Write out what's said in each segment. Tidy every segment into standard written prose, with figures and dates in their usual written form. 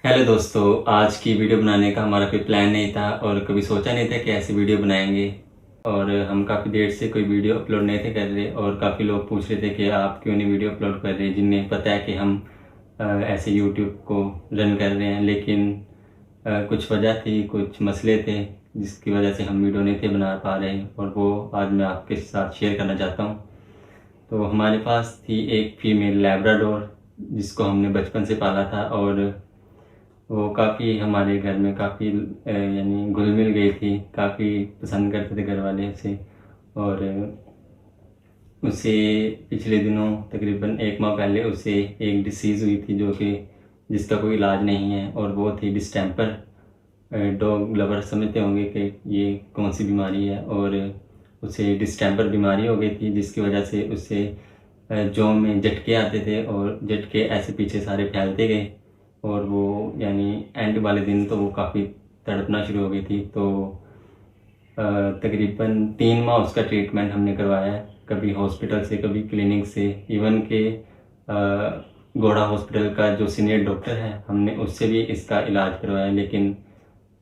Hello दोस्तों, आज की वीडियो बनाने का हमारा कोई प्लान नहीं था और कभी सोचा नहीं था कि ऐसी वीडियो बनाएंगे। और हम काफ़ी देर से कोई वीडियो अपलोड नहीं थे कर रहे और काफ़ी लोग पूछ रहे थे कि आप क्यों नहीं वीडियो अपलोड कर रहे, जिन्हें पता है कि हम ऐसे यूट्यूब को रन कर रहे हैं। लेकिन कुछ वजह थी, कुछ मसले थे जिसकी वजह से हम वीडियो नहीं थे बना पा रहे, और वो आज मैं आपके साथ शेयर करना चाहता हूँ। तो हमारे पास थी एक फीमेल लैब्राडोर जिसको हमने बचपन से पाला था, और वो काफ़ी हमारे घर में काफ़ी यानी घुल मिल गई थी, काफ़ी पसंद करते थे घर वाले उसे। और उसे पिछले दिनों तकरीबन 1 माह पहले उसे एक डिसीज़ हुई थी जो कि जिसका कोई इलाज नहीं है, और वो थी डिस्टेंपर। डॉग लवर समझते होंगे कि ये कौन सी बीमारी है। और उसे डिस्टेंपर बीमारी हो गई थी जिसकी वजह से उसे जों में झटके आते थे, और झटके ऐसे पीछे सारे फैलते गए। और वो यानी एंड वाले दिन तो वो काफ़ी तड़पना शुरू हो गई थी। तो तकरीबन 3 माह उसका ट्रीटमेंट हमने करवाया है, कभी हॉस्पिटल से कभी क्लिनिक से, इवन के घोड़ा हॉस्पिटल का जो सीनियर डॉक्टर है हमने उससे भी इसका इलाज करवाया। लेकिन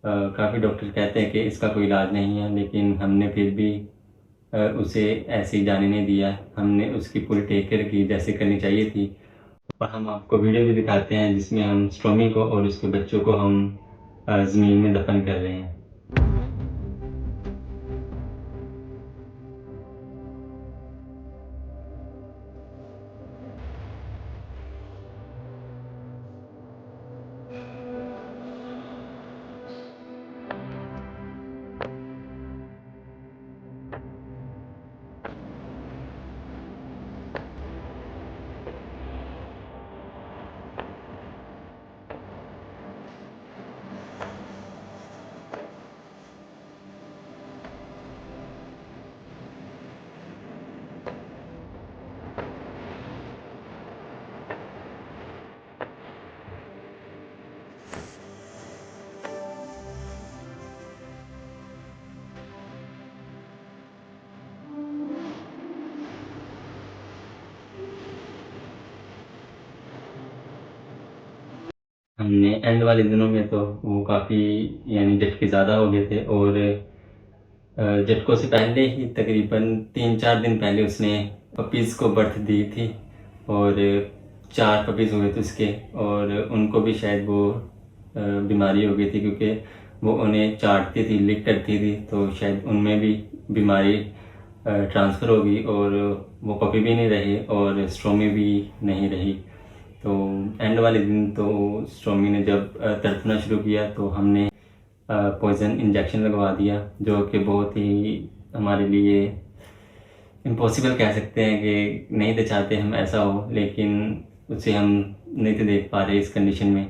काफ़ी डॉक्टर कहते हैं कि इसका कोई इलाज नहीं है, लेकिन हमने फिर भी उसे ऐसे ही जाने नहीं दिया। हमने उसकी पूरी टेक केयर की जैसे करनी चाहिए थी। और हम आपको वीडियो भी दिखाते हैं जिसमें हम स्टॉमी को और उसके बच्चों को हम ज़मीन में दफन कर रहे हैं। हमने एंड वाले दिनों में तो वो काफ़ी यानी झटके ज़्यादा हो गए थे, और झटकों से पहले ही तकरीबन 3-4 दिन पहले उसने पपीज़ को बर्थ दी थी। और 4 पपीज़ हुए थे उसके, और उनको भी शायद वो बीमारी हो गई थी क्योंकि वो उन्हें चाटती थी, लिक करती थी, तो शायद उनमें भी बीमारी ट्रांसफ़र हो गई, और वो पपी भी नहीं रहे और स्ट्रोमी भी नहीं रही। तो एंड वाले दिन तो स्ट्रोमी ने जब तड़पना शुरू किया तो हमने पॉइज़न इंजेक्शन लगवा दिया, जो कि बहुत ही हमारे लिए इम्पॉसिबल कह सकते हैं कि नहीं तो चाहते हम ऐसा हो, लेकिन उसे हम नहीं तो देख पा रहे इस कंडीशन में।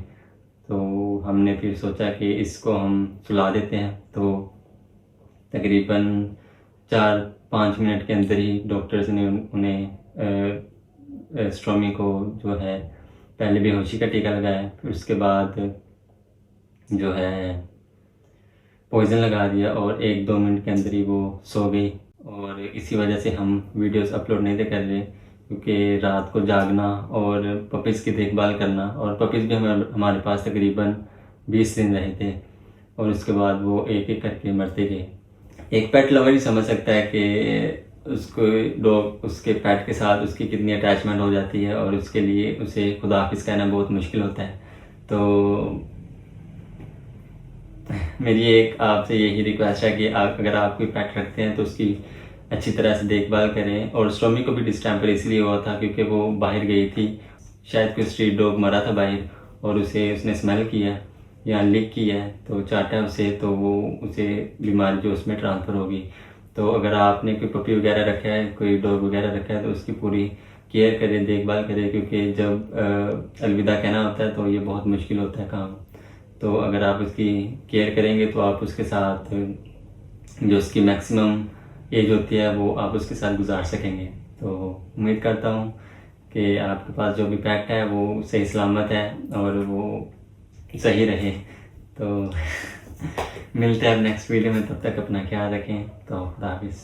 तो हमने फिर सोचा कि इसको हम सुला देते हैं। तो तकरीबन 4-5 मिनट के अंदर ही डॉक्टर्स ने उन्हें स्ट्रोमी को जो है पहले बेहोशी का टीका लगाया, फिर उसके बाद जो है पॉइज़न लगा दिया, और 1-2 मिनट के अंदर ही वो सो गई। और इसी वजह से हम वीडियोस अपलोड नहीं थे कर रहे, क्योंकि रात को जागना और पपीज़ की देखभाल करना, और पपीज़ भी हमारे पास तकरीबन 20 दिन रहे थे, और उसके बाद वो एक एक करके मरते गए। एक पेट लवर ही समझ सकता है कि उसको डॉग उसके पेट के साथ उसकी कितनी अटैचमेंट हो जाती है, और उसके लिए उसे खुदा हाफिज़ कहना बहुत मुश्किल होता है। तो मेरी एक आपसे यही रिक्वेस्ट है कि आप अगर आप कोई पेट रखते हैं तो उसकी अच्छी तरह से देखभाल करें। और स्टॉमी को भी डिस्टेंपर इसलिए हुआ था क्योंकि वो बाहर गई थी, शायद कोई स्ट्रीट डॉग मरा था बाहर, और उसे उसने स्मेल किया या लिक किया है, तो चाटा उसे, तो वो उसे बीमारी जो उसमें ट्रांसफ़र होगी। तो अगर आपने कोई पपी वगैरह रखा है, कोई डॉग वगैरह रखा है, तो उसकी पूरी केयर करें, देखभाल करें, क्योंकि जब अलविदा कहना होता है तो ये बहुत मुश्किल होता है काम। तो अगर आप उसकी केयर करेंगे तो आप उसके साथ जो उसकी मैक्सिमम एज होती है वो आप उसके साथ गुजार सकेंगे। तो उम्मीद करता हूँ कि आपके पास जो भी पेट है वो सही सलामत है और वो सही रहे। तो मिलते हैं अब नेक्स्ट वीडियो में, तब तक अपना ख्याल रखें। तो खुदा हाफिज़।